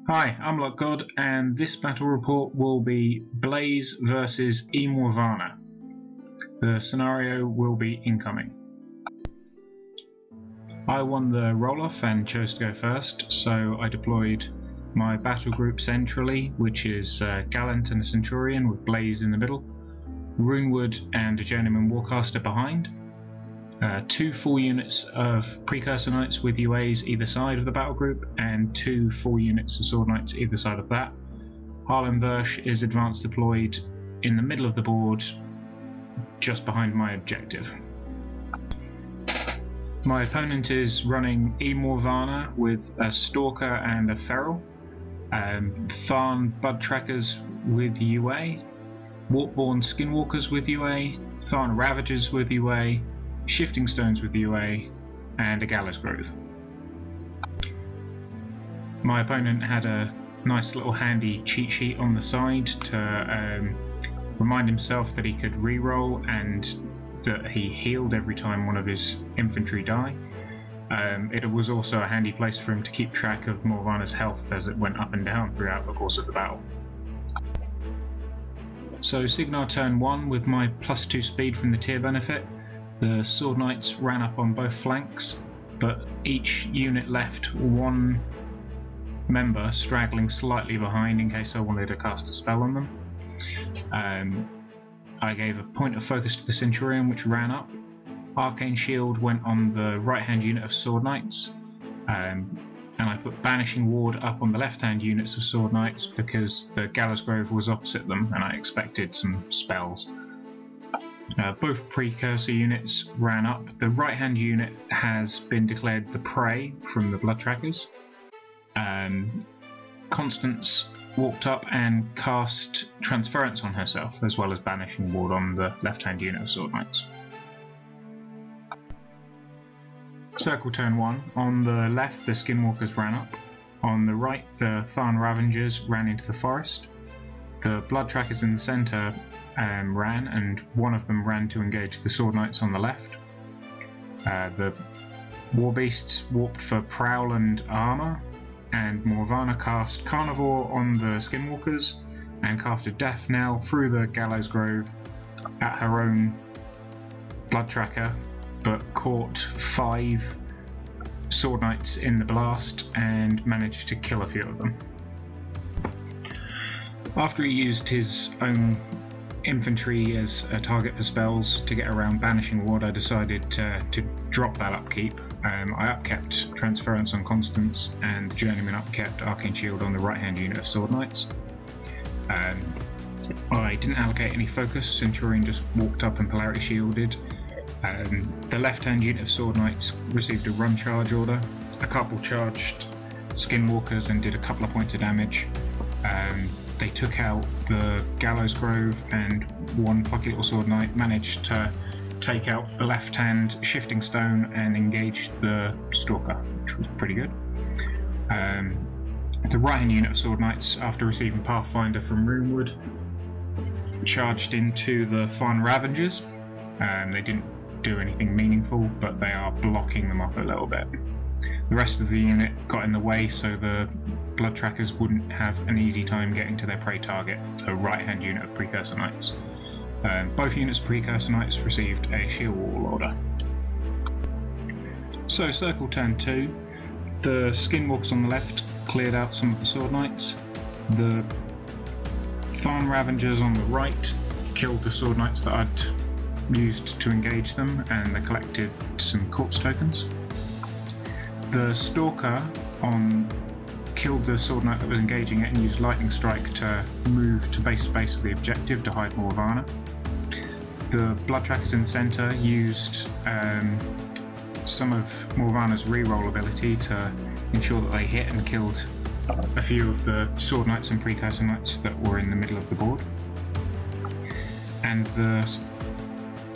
Hi, I'm LockGod, and this battle report will be Blaize versus eMorvahna. The scenario will be incoming. I won the roll-off and chose to go first, so I deployed my battle group centrally, which is Gallant and a Centurion with Blaize in the middle, Runewood and a Journeyman Warcaster behind, 2 full units of Precursor Knights with UAs either side of the battle group, and 2 full units of Sword Knights either side of that. Harlan Versh is advanced deployed in the middle of the board, just behind my objective. My opponent is running eMorvahna with a Stalker and a Feral, Tharn Blood Trackers with UA, Warpborn Skinwalkers with UA, Tharn Ravagers with UA, Shifting Stones with UA, and a Gallows Grove. My opponent had a nice little handy cheat sheet on the side to remind himself that he could reroll and that he healed every time one of his infantry die. It was also a handy place for him to keep track of Morvahna's health as it went up and down throughout the course of the battle. So Signar turn 1 with my +2 speed from the tier benefit. The Sword Knights ran up on both flanks, but each unit left one member straggling slightly behind in case I wanted to cast a spell on them. I gave a point of focus to the Centurion, which ran up. Arcane Shield went on the right hand unit of Sword Knights, and I put Banishing Ward up on the left hand units of Sword Knights because the Gallows Grove was opposite them and I expected some spells. Both Precursor units ran up. The right hand unit has been declared the prey from the Blood Trackers. Constance walked up and cast Transference on herself, as well as Banishing Ward on the left hand unit of Sword Knights. Circle turn 1. On the left the Skinwalkers ran up. On the right the Tharn Ravagers ran into the forest. The Blood Trackers in the centre ran, and one of them ran to engage the Sword Knights on the left. The War Beasts walked for Prowl and Armour, and Morvahna cast Carnivore on the Skinwalkers and casted Death Knell through the Gallows Grove at her own Blood Tracker, but caught 5 Sword Knights in the blast and managed to kill a few of them. After he used his own infantry as a target for spells to get around Banishing Ward, I decided to drop that upkeep. I upkept Transference on Constance, and the Journeyman upkept Arcane Shield on the right hand unit of Sword Knights. I didn't allocate any focus. Centurion just walked up and Polarity Shielded. The left hand unit of Sword Knights received a run charge order. A couple charged Skinwalkers and did a couple of points of damage. They took out the Gallows Grove, and one plucky little Sword Knight managed to take out the left hand Shifting Stone and engage the Stalker, which was pretty good. The right hand unit of Sword Knights, after receiving Pathfinder from Runewood, charged into the Tharn Ravagers. They didn't do anything meaningful, but they are blocking them up a little bit. The rest of the unit got in the way, so the Blood Trackers wouldn't have an easy time getting to their prey target, so right hand unit of Precursor Knights. Both units of Precursor Knights received a Shield Wall order. So circle turn 2, the Skinwalkers on the left cleared out some of the Sword Knights. The Tharn Ravagers on the right killed the Sword Knights that I'd used to engage them, and they collected some corpse tokens. The Stalker killed the Sword Knight that was engaging it and used Lightning Strike to move to base of the objective to hide Morvahna. The Blood Trackers in the centre used some of Morvahna's reroll ability to ensure that they hit and killed a few of the Sword Knights and Precursor Knights that were in the middle of the board. And the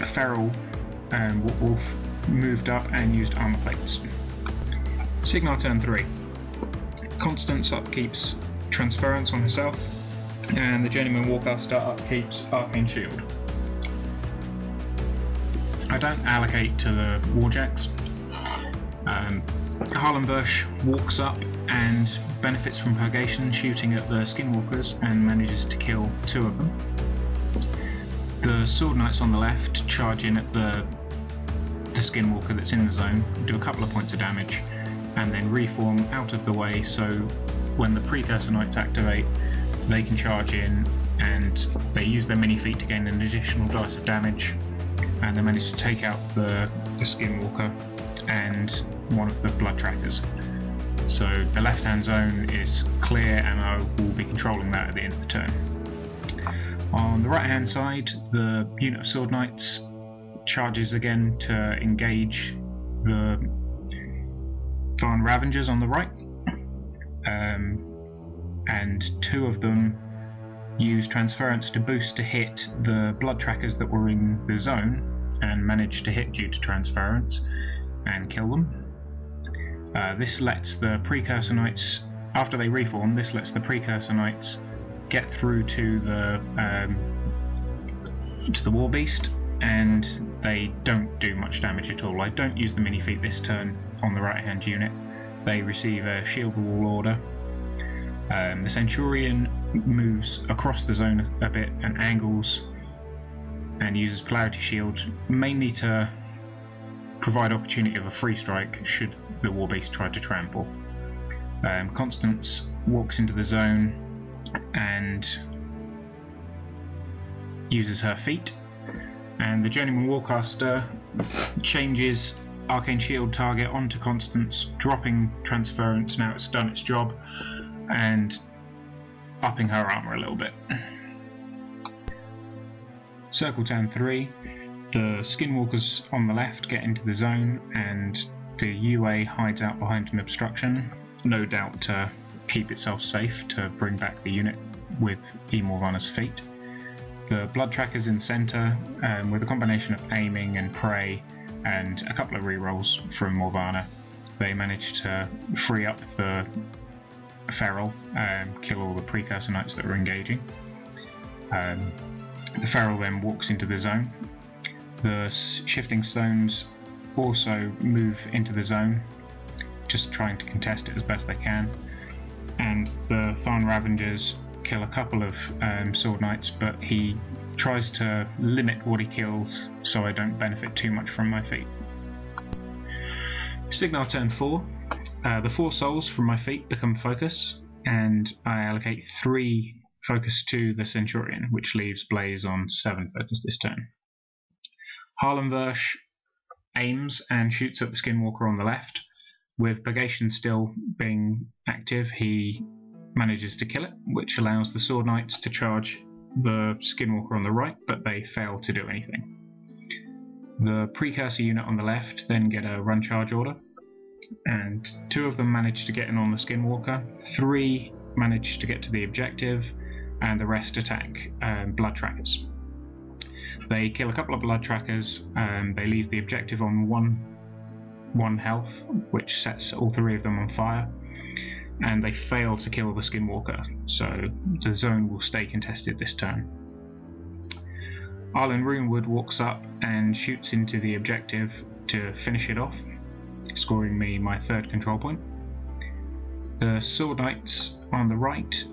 Feral Wolf moved up and used armour plates. Signar turn 3. Constance upkeeps Transference on herself, and the Journeyman Warcaster upkeeps Arcane Shield. I don't allocate to the Warjacks. Harlenbush walks up and benefits from purgation, shooting at the skinwalkers, and manages to kill 2 of them. The sword knights on the left charge in at the skinwalker that's in the zone, do a couple of points of damage, and then reform out of the way, so when the precursor knights activate they can charge in, and they use their mini feat to gain an additional dice of damage, and they manage to take out the skinwalker and one of the blood trackers. So the left hand zone is clear, and I will be controlling that at the end of the turn. On the right hand side, the unit of sword knights charges again to engage the Tharn Ravengers on the right, and 2 of them use transference to boost to hit the blood trackers that were in the zone and manage to hit due to transference and kill them. This lets the precursor knights, after they reform, this lets the precursor knights get through to the war beast, and they don't do much damage at all. I don't use the mini feat this turn on the right hand unit. They receive a shield wall order. The Centurion moves across the zone a bit and angles and uses Polarity Shield, mainly to provide opportunity of a free strike should the war beast try to trample. Constance walks into the zone and uses her feat, and the Journeyman Warcaster changes Arcane Shield target onto Constance, dropping transference now it's done its job, and upping her armour a little bit. Circle turn 3, the skinwalkers on the left get into the zone, and the UA hides out behind an obstruction, no doubt to keep itself safe to bring back the unit with eMorvahna's feat. The blood trackers in the centre, with a combination of aiming and prey and a couple of rerolls from Morvahna, they manage to free up the Feral and kill all the precursor knights that were engaging. The Feral then walks into the zone. The shifting stones also move into the zone, just trying to contest it as best they can, and the Tharn Ravengers kill a couple of sword knights, but he tries to limit what he kills so I don't benefit too much from my feat. Signal turn 4. The 4 souls from my feat become focus, and I allocate 3 focus to the Centurion, which leaves Blaize on 7 focus this turn. Harlenbush aims and shoots at the skinwalker on the left. With purgation still being active, he manages to kill it, which allows the sword knights to charge the skinwalker on the right, but they fail to do anything. The precursor unit on the left then get a run charge order, and 2 of them manage to get in on the skinwalker, 3 manage to get to the objective, and the rest attack blood trackers. They kill a couple of blood trackers, they leave the objective on 1 health, which sets all 3 of them on fire, and they fail to kill the skinwalker, so the zone will stay contested this turn. Arlen Runewood walks up and shoots into the objective to finish it off, scoring me my 3rd control point. The sword knights on the right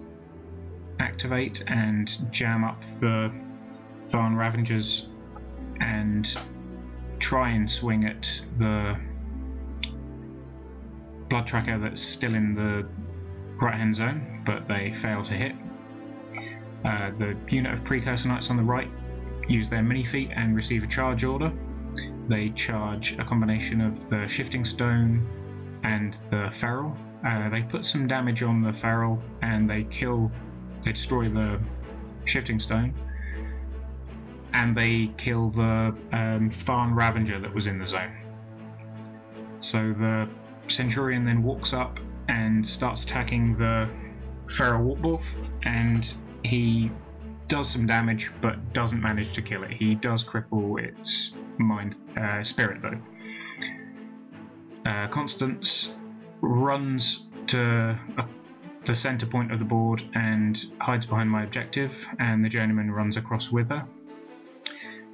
activate and jam up the Tharn Ravengers and try and swing at the blood tracker that's still in the right hand zone, but they fail to hit. The unit of precursor knights on the right use their mini feat and receive a charge order. They charge a combination of the shifting stone and the feral. They put some damage on the feral and they destroy the shifting stone, and they kill the Tharn Ravenger that was in the zone. So the Centurion then walks up and starts attacking the feral wolf, and he does some damage but doesn't manage to kill it. He does cripple its spirit though. Constance runs to the centre point of the board and hides behind my objective, and the journeyman runs across with her.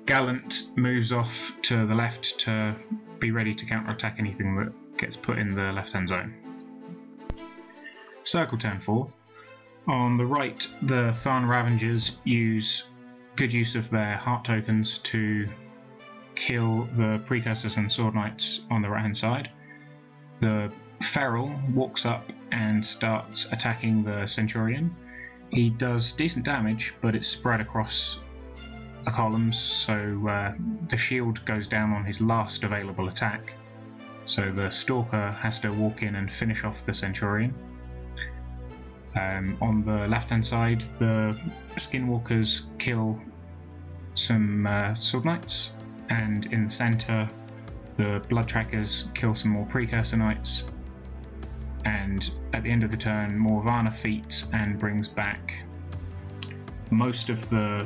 Gallant moves off to the left to be ready to counterattack anything that gets put in the left-hand zone. Circle turn 4. On the right, the Tharn Ravengers use good use of their heart tokens to kill the Precursors and Sword Knights on the right-hand side. The Feral walks up and starts attacking the Centurion. He does decent damage, but it's spread across the columns, so the shield goes down on his last available attack. So the Stalker has to walk in and finish off the Centurion. On the left-hand side, the Skinwalkers kill some Sword Knights, and in the centre, the Blood Trackers kill some more Precursor Knights. And at the end of the turn, eMorvahna feats and brings back most of the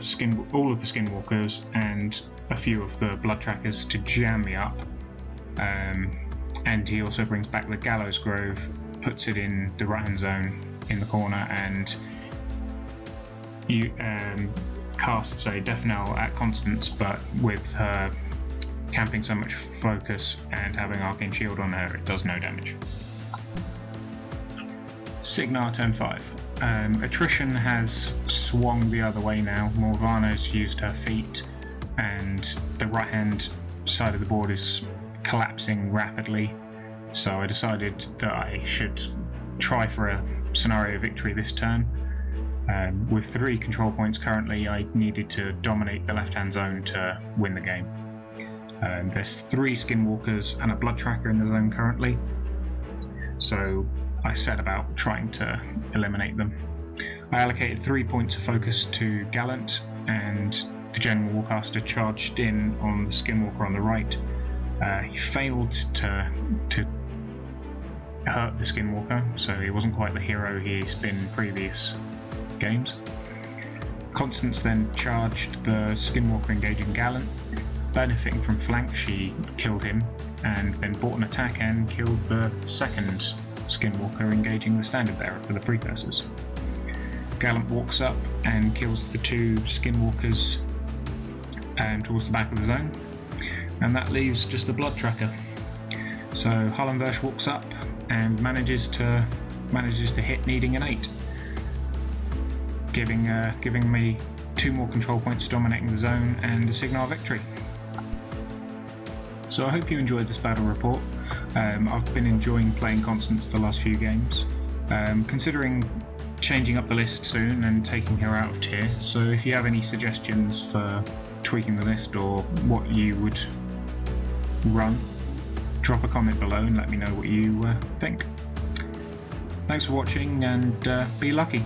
all of the Skinwalkers and a few of the Blood Trackers to jam me up. And he also brings back the Gallows Grove, puts it in the right-hand zone in the corner, and you casts a Death Knell at Constance, but with her camping so much focus and having Arcane Shield on her, it does no damage. Signar turn 5. Attrition has swung the other way now. eMorvahna's used her feat, and the right hand side of the board is collapsing rapidly, so I decided that I should try for a scenario victory this turn. With 3 control points currently, I needed to dominate the left hand zone to win the game. There's 3 Skinwalkers and a Blood Tracker in the zone currently, so I set about trying to eliminate them. I allocated 3 points of focus to Gallant, and the General Warcaster charged in on the Skinwalker on the right. He failed to hurt the Skinwalker, so he wasn't quite the hero he's been in previous games. Constance then charged the Skinwalker engaging Gallant. Benefiting from flank, she killed him, and then bought an attack and killed the second Skinwalker engaging the standard bearer for the Precursors. Gallant walks up and kills the 2 Skinwalkers towards the back of the zone, and that leaves just the Blood Tracker. So Hullenversh walks up and manages to hit, needing an 8, giving me 2 more control points dominating the zone and a Signar victory. So I hope you enjoyed this battle report. I've been enjoying playing Constance the last few games, considering changing up the list soon and taking her out of tier, so if you have any suggestions for tweaking the list or what you would run, drop a comment below and let me know what you think. Thanks for watching, and be lucky.